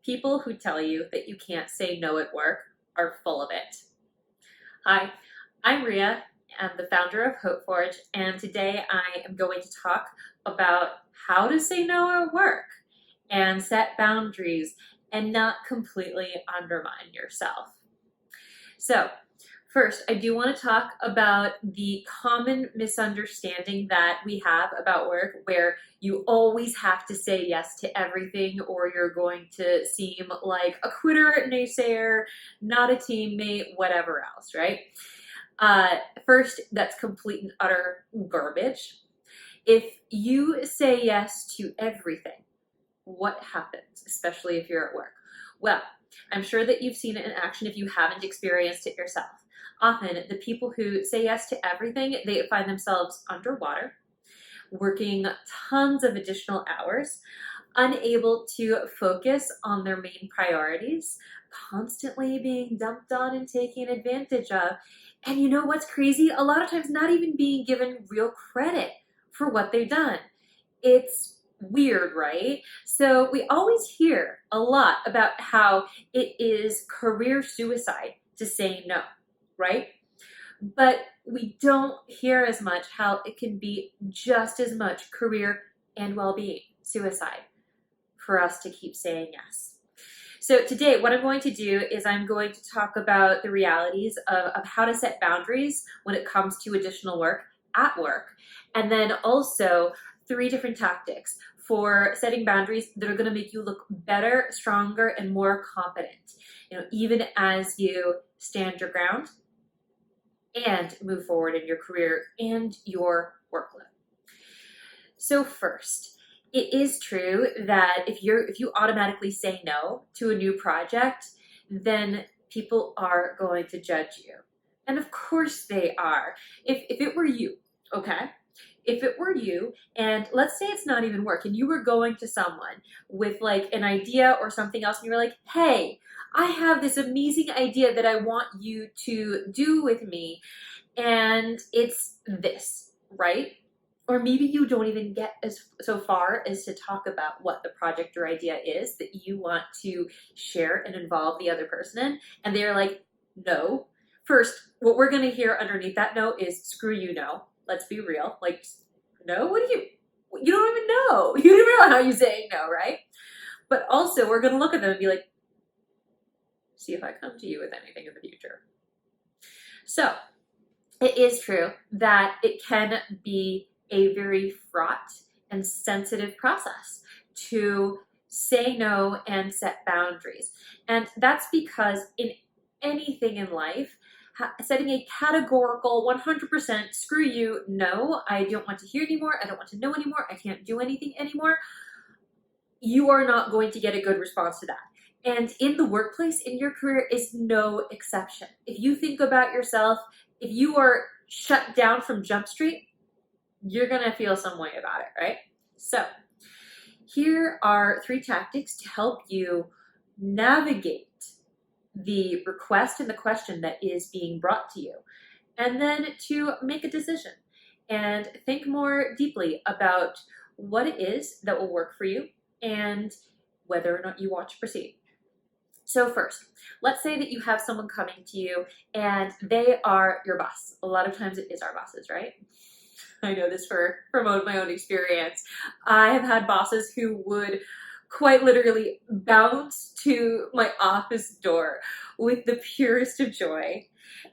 People who tell you that you can't say no at work are full of it. Hi, I'm Ria. I'm the founder of HopeForge, and today I am going to talk about how to say no at work and set boundaries and not completely undermine yourself. So, first, I do want to talk about the common misunderstanding that we have about work where you always have to say yes to everything or you're going to seem like a quitter, naysayer, not a teammate, whatever else, right? First, that's complete and utter garbage. If you say yes to everything, what happens, especially if you're at work? Well, I'm sure that you've seen it in action if you haven't experienced it yourself. Often, the people who say yes to everything, they find themselves underwater, working tons of additional hours, unable to focus on their main priorities, constantly being dumped on and taken advantage of. And you know what's crazy? A lot of times not even being given real credit for what they've done. It's weird, right? So we always hear a lot about how it is career suicide to say no, right? But we don't hear as much how it can be just as much career and well-being suicide for us to keep saying yes. So today, what I'm going to do is I'm going to talk about the realities of how to set boundaries when it comes to additional work at work, and then also 3 different tactics for setting boundaries that are going to make you look better, stronger, and more competent, even as you stand your ground and move forward in your career and your workload. So first, it is true that if you automatically say no to a new project, then people are going to judge you. And of course they are. If it were you, okay? If it were you, and let's say it's not even work, and you were going to someone with like an idea or something else, and you were like, hey, I have this amazing idea that I want you to do with me, and it's this, right? Or maybe you don't even get so far as to talk about what the project or idea is that you want to share and involve the other person in, and they're like, no. First, what we're gonna hear underneath that no is, screw you, no. Let's be real. Like, no? What do you don't even know. You don't even know how you're saying no, right? But also, we're gonna look at them and be like, see if I come to you with anything in the future. So, it is true that it can be a very fraught and sensitive process to say no and set boundaries. And that's because in anything in life, setting a categorical 100% screw you, no, I don't want to hear anymore, I don't want to know anymore, I can't do anything anymore, you are not going to get a good response to that. And in the workplace, in your career, is no exception. If you think about yourself, if you are shut down from Jump Street, you're gonna feel some way about it, right? So here are 3 tactics to help you navigate the request and the question that is being brought to you, and then to make a decision and think more deeply about what it is that will work for you and whether or not you want to proceed. So first, let's say that you have someone coming to you and they are your boss. A lot of times it is our bosses, right? I know this from my own experience. I have had bosses who would quite literally bounce to my office door with the purest of joy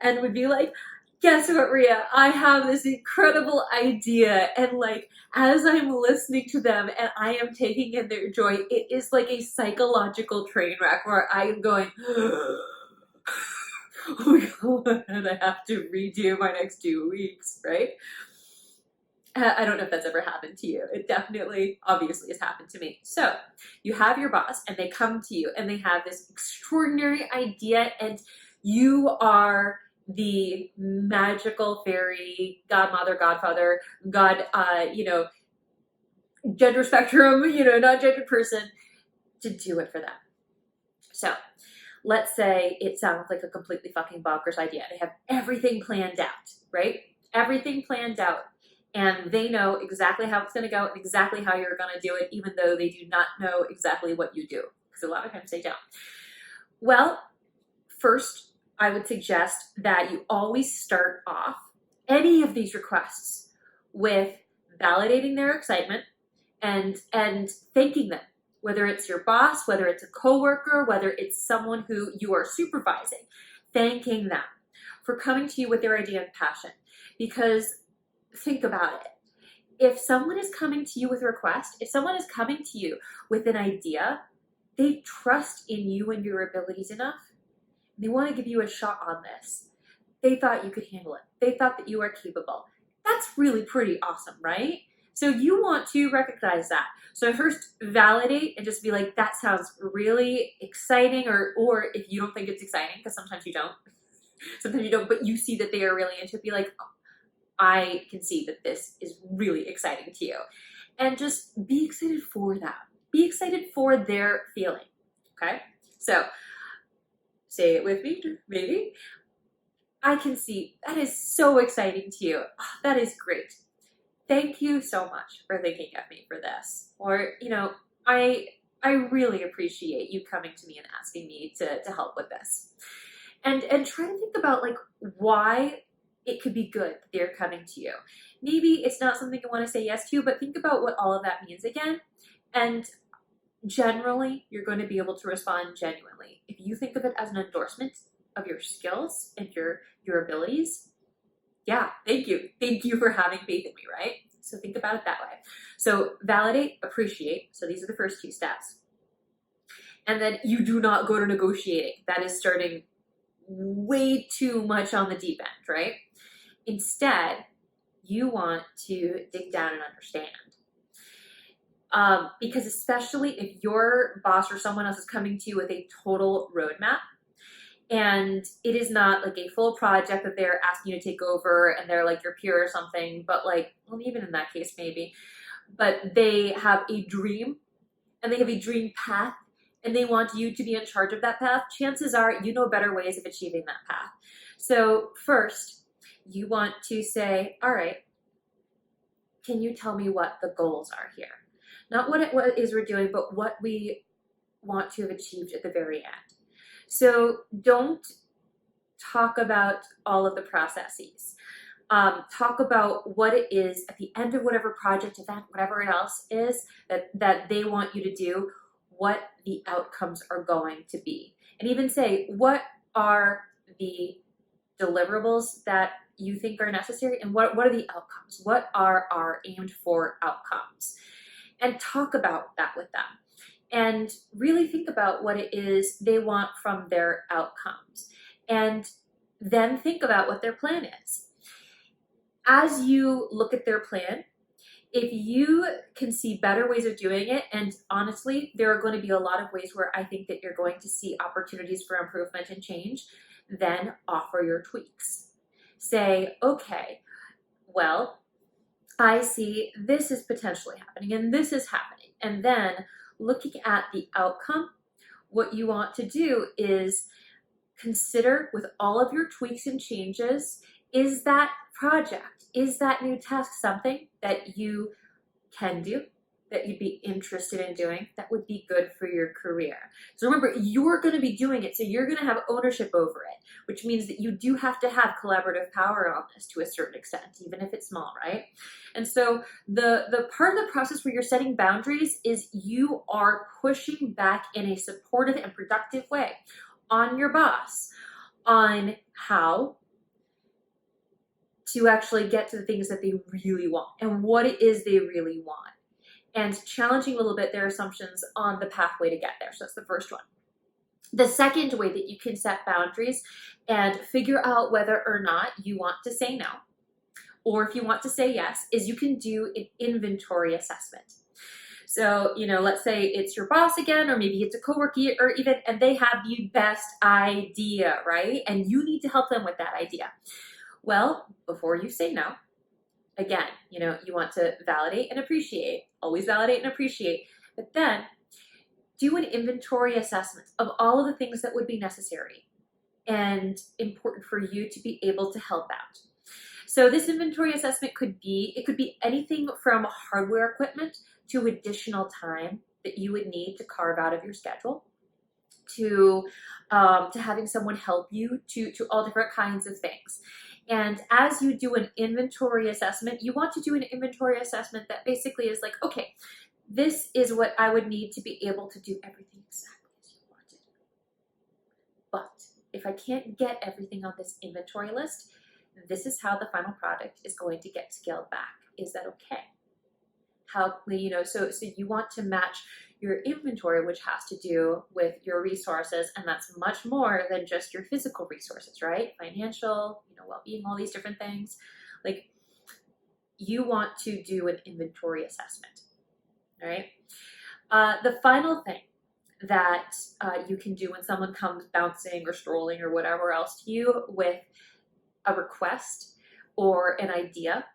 and would be like, guess what, Ria? I have this incredible idea. And like, as I'm listening to them and I am taking in their joy, it is like a psychological train wreck where I am going, oh my God, I have to redo my next 2 weeks, right? I don't know if that's ever happened to you. It definitely, obviously, has happened to me. So you have your boss and they come to you and they have this extraordinary idea and you are the magical fairy, godmother, godfather, gender spectrum, not gendered person to do it for them. So let's say it sounds like a completely fucking bonkers idea. They have everything planned out, right? Everything planned out. And they know exactly how it's going to go and exactly how you're going to do it, even though they do not know exactly what you do. because a lot of times they don't. Well, first, I would suggest that you always start off any of these requests with validating their excitement and thanking them, whether it's your boss, whether it's a coworker, whether it's someone who you are supervising, thanking them for coming to you with their idea and passion. Because think about it. If someone is coming to you with a request, if someone is coming to you with an idea, they trust in you and your abilities enough. They want to give you a shot on this. They thought you could handle it. They thought that you are capable. That's really pretty awesome, right? So you want to recognize that. So first, validate and just be like, that sounds really exciting, or if you don't think it's exciting, because sometimes you don't, but you see that they are really into it, be like, oh, I can see that this is really exciting to you. And just be excited for that. Be excited for their feeling, okay? So say it with me, maybe. I can see that is so exciting to you. Oh, that is great. Thank you so much for thinking of me for this. Or, I really appreciate you coming to me and asking me to help with this. And try to think about like why it could be good that they're coming to you. Maybe it's not something you want to say yes to, but think about what all of that means again. And generally, you're going to be able to respond genuinely. If you think of it as an endorsement of your skills and your abilities, yeah, thank you. Thank you for having faith in me, right? So think about it that way. So validate, appreciate. So these are the first two steps. And then you do not go to negotiating. That is starting way too much on the deep end, right? Instead, you want to dig down and understand. Because especially if your boss or someone else is coming to you with a total roadmap, and it is not like a full project that they're asking you to take over and they're like your peer or something, but like, well, even in that case, maybe, but they have a dream and they have a dream path and they want you to be in charge of that path, chances are you know better ways of achieving that path. So first, you want to say, all right, can you tell me what the goals are here? Not what it is we're doing, but what we want to have achieved at the very end. So don't talk about all of the processes. Talk about what it is at the end of whatever project, event, whatever else is that they want you to do, what the outcomes are going to be. And even say, what are the deliverables that you think are necessary and what are the outcomes? What are our aimed for outcomes? And talk about that with them. And really think about what it is they want from their outcomes. And then think about what their plan is. As you look at their plan, if you can see better ways of doing it, and honestly, there are going to be a lot of ways where I think that you're going to see opportunities for improvement and change, then offer your tweaks. Say, okay, well, I see this is potentially happening and this is happening. And then looking at the outcome, what you want to do is consider with all of your tweaks and changes, is that project, is that new task something that you can do, that you'd be interested in doing, that would be good for your career? So remember, you're going to be doing it, so you're going to have ownership over it, which means that you do have to have collaborative power on this to a certain extent, even if it's small, right? And so the part of the process where you're setting boundaries is you are pushing back in a supportive and productive way on your boss on how to actually get to the things that they really want and what it is they really want, and challenging a little bit their assumptions on the pathway to get there. So that's the first one. The second way that you can set boundaries and figure out whether or not you want to say no, or if you want to say yes, is you can do an inventory assessment. So, let's say it's your boss again, or maybe it's a coworker, or even, and they have the best idea, right? And you need to help them with that idea. Well, before you say no, again, you want to validate and appreciate, always validate and appreciate, but then do an inventory assessment of all of the things that would be necessary and important for you to be able to help out. So this inventory assessment could be anything from hardware equipment to additional time that you would need to carve out of your schedule, to having someone help you, to all different kinds of things. And as you do an inventory assessment, you want to do an inventory assessment that basically is like, okay, this is what I would need to be able to do everything exactly as you want it. But if I can't get everything on this inventory list, this is how the final product is going to get scaled back. Is that okay? How, so you want to match your inventory, which has to do with your resources, and that's much more than just your physical resources, right? Financial, well-being, all these different things. Like, you want to do an inventory assessment, right? The final thing that you can do when someone comes bouncing or strolling or whatever else to you with a request or an idea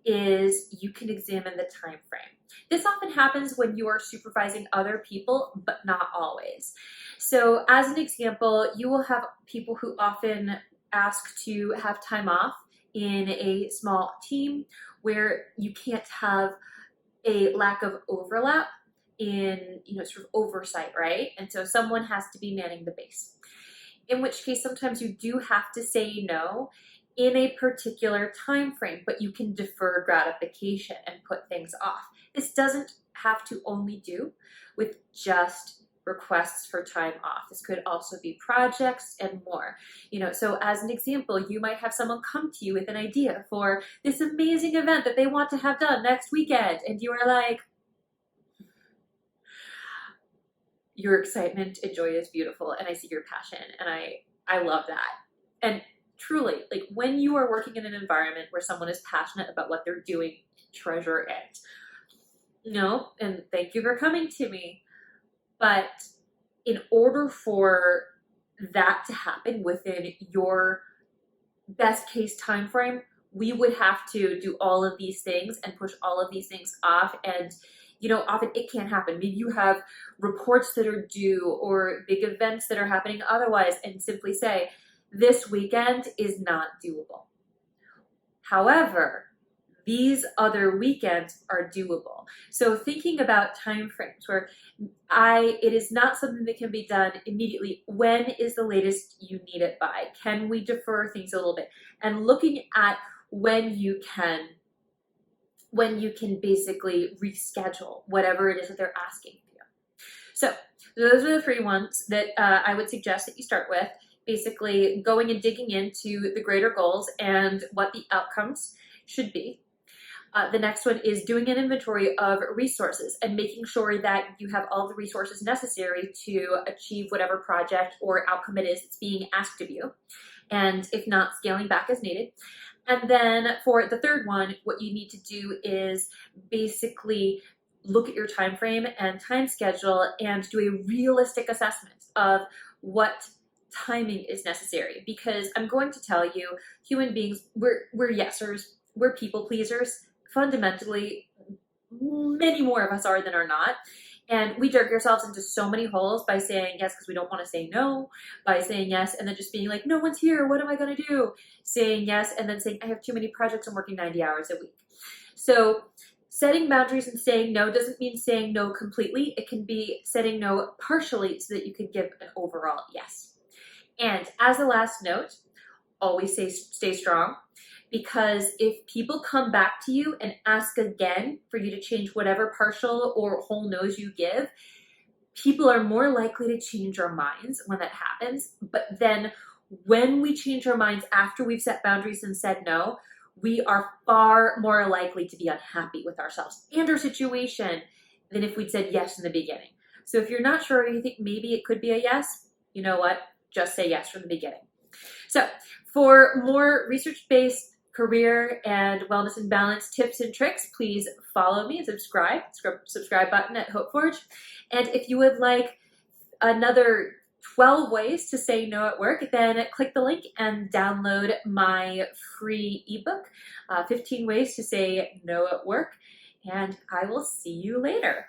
is you can examine the time frame. This often happens when you are supervising other people, but not always. So as an example, you will have people who often ask to have time off in a small team where you can't have a lack of overlap in, sort of oversight, right? And so someone has to be manning the base. In which case, sometimes you do have to say no in a particular time frame, but you can defer gratification and put things off. This doesn't have to only do with just requests for time off. This could also be projects and more. So as an example, you might have someone come to you with an idea for this amazing event that they want to have done next weekend, and you are like, your excitement and joy is beautiful, and I see your passion, and I love that. And truly, like, when you are working in an environment where someone is passionate about what they're doing, treasure it. And thank you for coming to me. But in order for that to happen within your best case time frame, we would have to do all of these things and push all of these things off. And often it can't happen. Maybe you have reports that are due or big events that are happening otherwise, and simply say, this weekend is not doable. However, these other weekends are doable. So thinking about time frames where it is not something that can be done immediately. When is the latest you need it by? Can we defer things a little bit? And looking at when you can basically reschedule whatever it is that they're asking of you. So those are the 3 ones that I would suggest that you start with. Basically going and digging into the greater goals and what the outcomes should be. The next one is doing an inventory of resources and making sure that you have all the resources necessary to achieve whatever project or outcome it is that's being asked of you. And if not, scaling back as needed. And then for the third one, what you need to do is basically look at your time frame and time schedule and do a realistic assessment of what timing is necessary. Because I'm going to tell you, human beings, we're yesers, we're people pleasers. Fundamentally, many more of us are than are not. And we dug ourselves into so many holes by saying yes because we don't want to say no, by saying yes and then just being like, no one's here, what am I going to do? Saying yes and then saying, I have too many projects, I'm working 90 hours a week. So setting boundaries and saying no doesn't mean saying no completely. It can be setting no partially so that you can give an overall yes. And as a last note, always stay strong. Because if people come back to you and ask again for you to change whatever partial or whole no's you give, people are more likely to change our minds when that happens. But then when we change our minds after we've set boundaries and said no, we are far more likely to be unhappy with ourselves and our situation than if we'd said yes in the beginning. So if you're not sure, you think maybe it could be a yes, you know what? Just say yes from the beginning. So for more research-based career and wellness and balance tips and tricks, please follow me and subscribe button at HopeForge. And if you would like another 12 ways to say no at work, then click the link and download my free ebook, 15 ways to say no at work. And I will see you later.